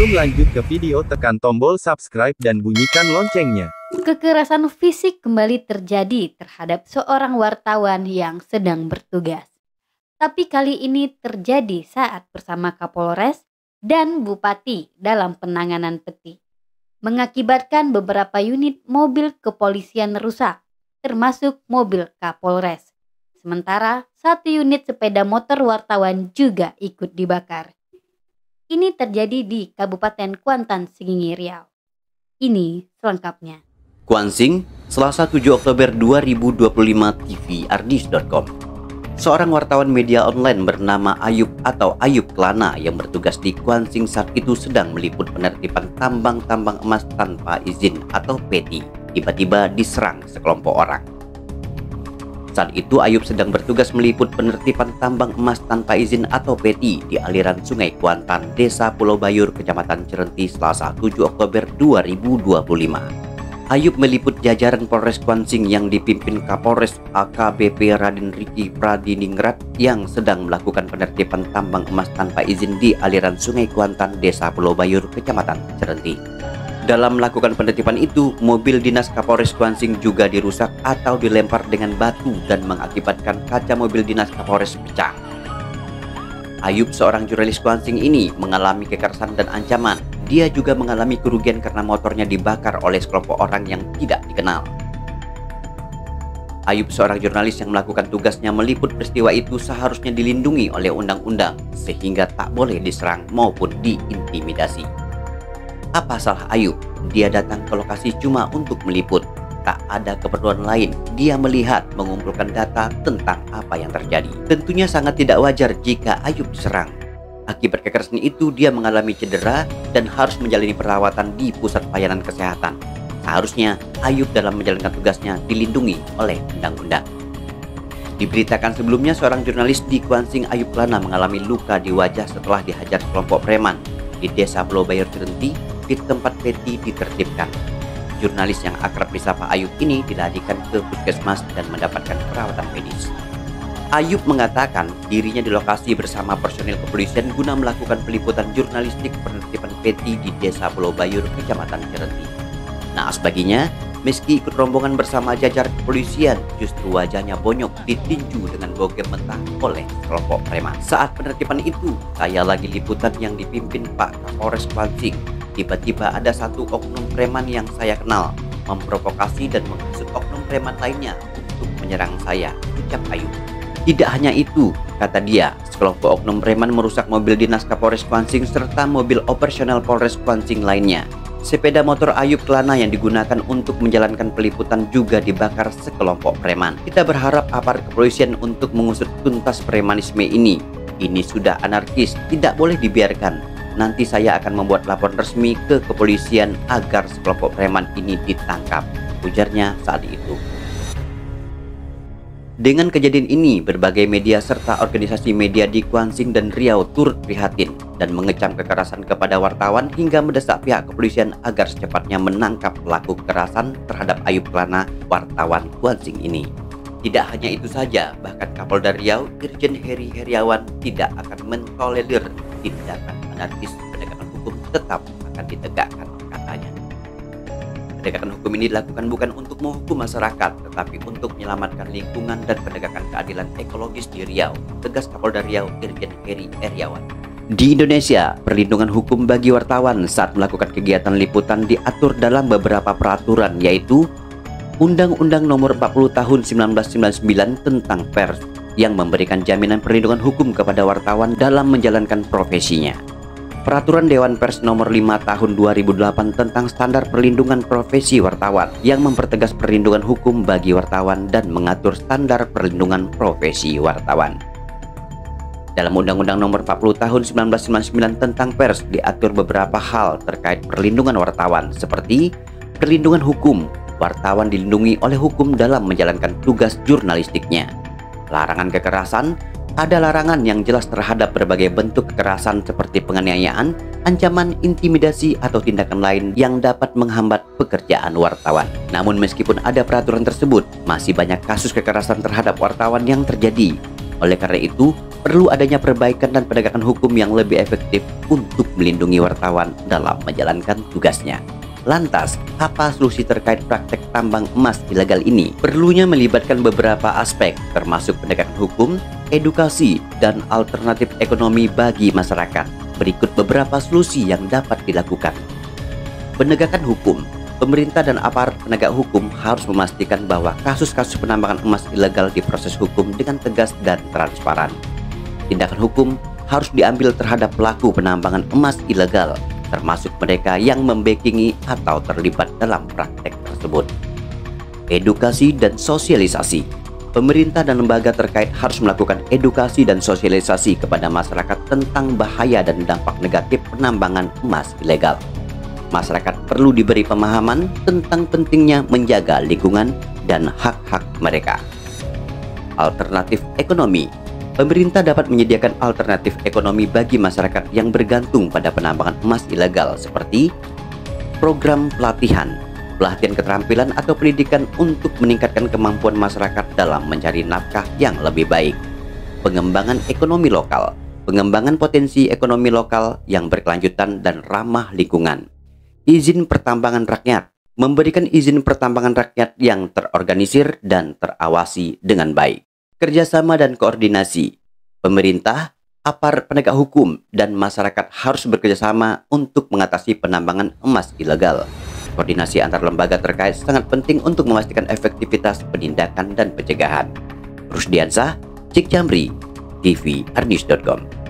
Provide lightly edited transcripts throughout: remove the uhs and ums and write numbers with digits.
Sebelum lanjut ke video, tekan tombol subscribe dan bunyikan loncengnya. Kekerasan fisik kembali terjadi terhadap seorang wartawan yang sedang bertugas. Tapi kali ini terjadi saat bersama Kapolres dan Bupati dalam penanganan peti, mengakibatkan beberapa unit mobil kepolisian rusak, termasuk mobil Kapolres. Sementara satu unit sepeda motor wartawan juga ikut dibakar. Ini terjadi di Kabupaten Kuantan, Sengingi, Riau. Ini selengkapnya. Kuansing, Selasa 7 Oktober 2025, tvardis.com. Seorang wartawan media online bernama Ayub atau Ayub Klana yang bertugas di Kuansing saat itu sedang meliput penertiban tambang-tambang emas tanpa izin atau peti. Tiba-tiba diserang sekelompok orang. Saat itu Ayub sedang bertugas meliput penertiban tambang emas tanpa izin atau peti di aliran Sungai Kuantan, Desa Pulau Bayur, Kecamatan Cerenti, Selasa 7 Oktober 2025. Ayub meliput jajaran Polres Kuansing yang dipimpin Kapolres AKBP Raden Riki Pradiningrat yang sedang melakukan penertiban tambang emas tanpa izin di aliran Sungai Kuantan, Desa Pulau Bayur, Kecamatan Cerenti. Dalam melakukan penertiban itu, mobil dinas Kapolres Kuansing juga dirusak atau dilempar dengan batu dan mengakibatkan kaca mobil dinas Kapolres pecah. Ayub, seorang jurnalis Kuansing ini, mengalami kekerasan dan ancaman. Dia juga mengalami kerugian karena motornya dibakar oleh sekelompok orang yang tidak dikenal. Ayub, seorang jurnalis yang melakukan tugasnya meliput peristiwa itu, seharusnya dilindungi oleh undang-undang sehingga tak boleh diserang maupun diintimidasi. Apa salah Ayub? Dia datang ke lokasi cuma untuk meliput. Tak ada keperluan lain. Dia melihat, mengumpulkan data tentang apa yang terjadi. Tentunya sangat tidak wajar jika Ayub diserang. Akibat kekerasan itu, dia mengalami cedera dan harus menjalani perawatan di pusat pelayanan kesehatan. Seharusnya Ayub dalam menjalankan tugasnya dilindungi oleh undang-undang. Diberitakan sebelumnya, seorang jurnalis di Kuansing, Ayub Klana, mengalami luka di wajah setelah dihajar kelompok preman di Desa Pulau Bayur Cerenti di tempat peti ditertibkan. Jurnalis yang akrab disapa Ayub ini dilarikan ke puskesmas dan mendapatkan perawatan medis. Ayub mengatakan dirinya di lokasi bersama personil kepolisian guna melakukan peliputan jurnalistik penertiban peti di Desa Pulau Bayur, Kecamatan Cerenti. Naas baginya, meski ikut rombongan bersama jajar kepolisian, justru wajahnya bonyok ditinju dengan bogem mentah oleh kelompok preman. Saat penertiban itu, saya lagi liputan yang dipimpin Pak Kapolres Kuansing. Tiba-tiba ada satu oknum preman yang saya kenal memprovokasi dan menghasut oknum preman lainnya untuk menyerang saya, ucap Ayub. Tidak hanya itu, kata dia, sekelompok oknum preman merusak mobil dinas Kapolres Kuansing serta mobil operasional Polres Kuansing lainnya. Sepeda motor Ayub Klana yang digunakan untuk menjalankan peliputan juga dibakar sekelompok preman. Kita berharap aparat kepolisian untuk mengusut tuntas premanisme ini. Ini sudah anarkis, tidak boleh dibiarkan. Nanti saya akan membuat laporan resmi ke kepolisian agar sekelompok preman ini ditangkap, ujarnya saat itu. Dengan kejadian ini, berbagai media serta organisasi media di Kuansing dan Riau turut prihatin dan mengecam kekerasan kepada wartawan hingga mendesak pihak kepolisian agar secepatnya menangkap pelaku kekerasan terhadap Ayub Klana, wartawan Kuansing ini. Tidak hanya itu saja, bahkan Kapolda Riau, Irjen Heri Heriawan, tidak akan mentolerir tindakan anarkis. Penegakan hukum tetap akan ditegakkan, katanya. Penegakan hukum ini dilakukan bukan untuk menghukum masyarakat, tetapi untuk menyelamatkan lingkungan dan penegakan keadilan ekologis di Riau, tegas Kapolda Riau, Irjen Heri Heriawan. Di Indonesia, perlindungan hukum bagi wartawan saat melakukan kegiatan liputan diatur dalam beberapa peraturan, yaitu Undang-Undang Nomor 40 Tahun 1999 tentang Pers yang memberikan jaminan perlindungan hukum kepada wartawan dalam menjalankan profesinya. Peraturan Dewan Pers Nomor 5 Tahun 2008 tentang standar perlindungan profesi wartawan yang mempertegas perlindungan hukum bagi wartawan dan mengatur standar perlindungan profesi wartawan. Dalam Undang-Undang Nomor 40 Tahun 1999 tentang Pers diatur beberapa hal terkait perlindungan wartawan seperti perlindungan hukum. Wartawan dilindungi oleh hukum dalam menjalankan tugas jurnalistiknya. Larangan kekerasan, ada larangan yang jelas terhadap berbagai bentuk kekerasan seperti penganiayaan, ancaman, intimidasi, atau tindakan lain yang dapat menghambat pekerjaan wartawan. Namun meskipun ada peraturan tersebut, masih banyak kasus kekerasan terhadap wartawan yang terjadi. Oleh karena itu, perlu adanya perbaikan dan penegakan hukum yang lebih efektif untuk melindungi wartawan dalam menjalankan tugasnya. Lantas, apa solusi terkait praktek tambang emas ilegal ini? Perlunya melibatkan beberapa aspek, termasuk penegakan hukum, edukasi, dan alternatif ekonomi bagi masyarakat. Berikut beberapa solusi yang dapat dilakukan. Penegakan hukum. Pemerintah dan aparat penegak hukum harus memastikan bahwa kasus-kasus penambangan emas ilegal diproses hukum dengan tegas dan transparan. Tindakan hukum harus diambil terhadap pelaku penambangan emas ilegal, termasuk mereka yang membackingi atau terlibat dalam praktek tersebut. Edukasi dan sosialisasi. Pemerintah dan lembaga terkait harus melakukan edukasi dan sosialisasi kepada masyarakat tentang bahaya dan dampak negatif penambangan emas ilegal. Masyarakat perlu diberi pemahaman tentang pentingnya menjaga lingkungan dan hak-hak mereka. Alternatif ekonomi. Pemerintah dapat menyediakan alternatif ekonomi bagi masyarakat yang bergantung pada penambangan emas ilegal seperti program pelatihan keterampilan atau pendidikan untuk meningkatkan kemampuan masyarakat dalam mencari nafkah yang lebih baik. Pengembangan ekonomi lokal. Pengembangan potensi ekonomi lokal yang berkelanjutan dan ramah lingkungan. Izin pertambangan rakyat. Memberikan izin pertambangan rakyat yang terorganisir dan terawasi dengan baik. Kerjasama dan koordinasi. Pemerintah, aparat penegak hukum, dan masyarakat harus bekerjasama untuk mengatasi penambangan emas ilegal. Koordinasi antar lembaga terkait sangat penting untuk memastikan efektivitas penindakan dan pencegahan. Rusdiansah, Cik Jamri, tvrnews.com.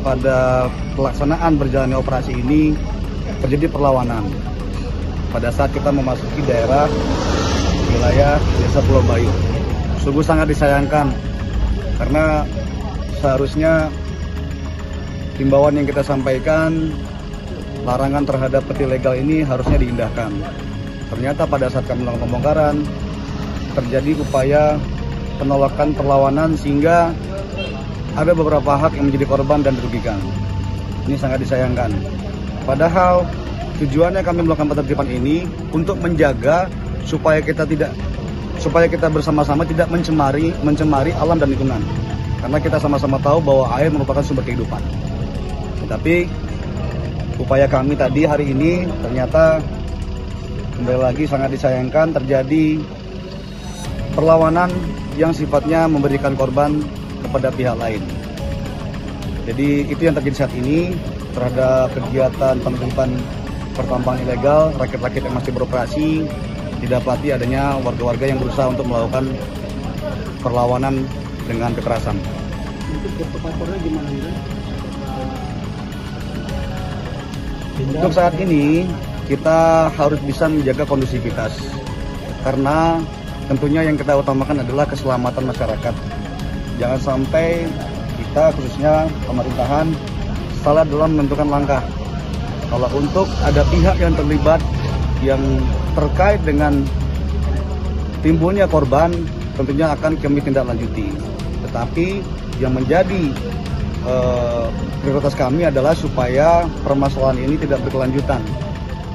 Pada pelaksanaan berjalannya operasi ini terjadi perlawanan pada saat kita memasuki daerah wilayah Desa Pulau Bayu. Sungguh sangat disayangkan karena seharusnya himbauan yang kita sampaikan, larangan terhadap peti legal ini harusnya diindahkan. Ternyata pada saat kami melakukan pembongkaran terjadi upaya penolakan perlawanan sehingga ada beberapa hak yang menjadi korban dan dirugikan. Ini sangat disayangkan. Padahal tujuannya kami melakukan penertiban ini untuk menjaga supaya kita bersama-sama tidak mencemari alam dan lingkungan. Karena kita sama-sama tahu bahwa air merupakan sumber kehidupan. Tetapi upaya kami tadi hari ini ternyata kembali lagi sangat disayangkan, terjadi perlawanan yang sifatnya memberikan korban kepada pihak lain. Jadi itu yang terjadi saat ini terhadap kegiatan penertiban pertambangan ilegal, rakyat-rakyat yang masih beroperasi. Didapati adanya warga-warga yang berusaha untuk melakukan perlawanan dengan kekerasan. Untuk protokolnya gimana ini? Untuk saat ini kita harus bisa menjaga kondusivitas karena tentunya yang kita utamakan adalah keselamatan masyarakat. Jangan sampai kita khususnya pemerintahan salah dalam menentukan langkah. Kalau untuk ada pihak yang terlibat yang terkait dengan timbulnya korban, tentunya akan kami tindak lanjuti. Tetapi yang menjadi prioritas kami adalah supaya permasalahan ini tidak berkelanjutan.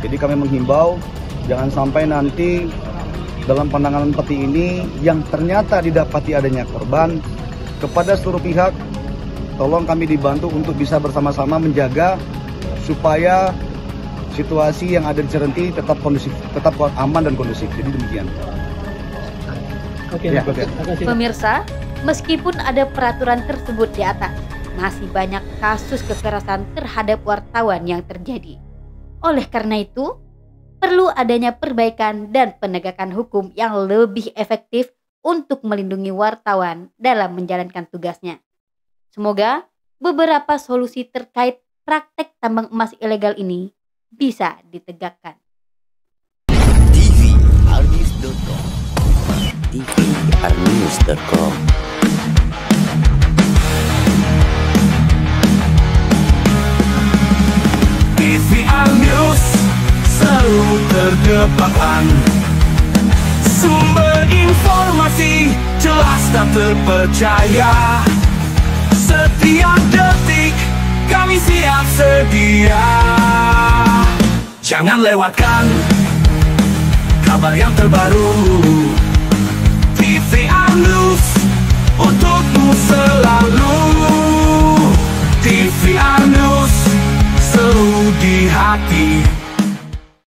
Jadi kami menghimbau jangan sampai nanti dalam penanganan peti ini yang ternyata didapati adanya korban, kepada seluruh pihak, tolong kami dibantu untuk bisa bersama-sama menjaga supaya situasi yang ada di Cirenti tetap kondusif, tetap aman dan kondusif. Jadi demikian. Oke, ya, pemirsa, meskipun ada peraturan tersebut di atas, masih banyak kasus kekerasan terhadap wartawan yang terjadi. Oleh karena itu, perlu adanya perbaikan dan penegakan hukum yang lebih efektif untuk melindungi wartawan dalam menjalankan tugasnya. Semoga beberapa solusi terkait praktek tambang emas ilegal ini bisa ditegakkan. tvrnews.com tvrnews.com TVR News selalu terdepan, Sumber informasi jelas dan terpercaya. Setiap detik kami siap sedia. Jangan lewatkan kabar yang terbaru.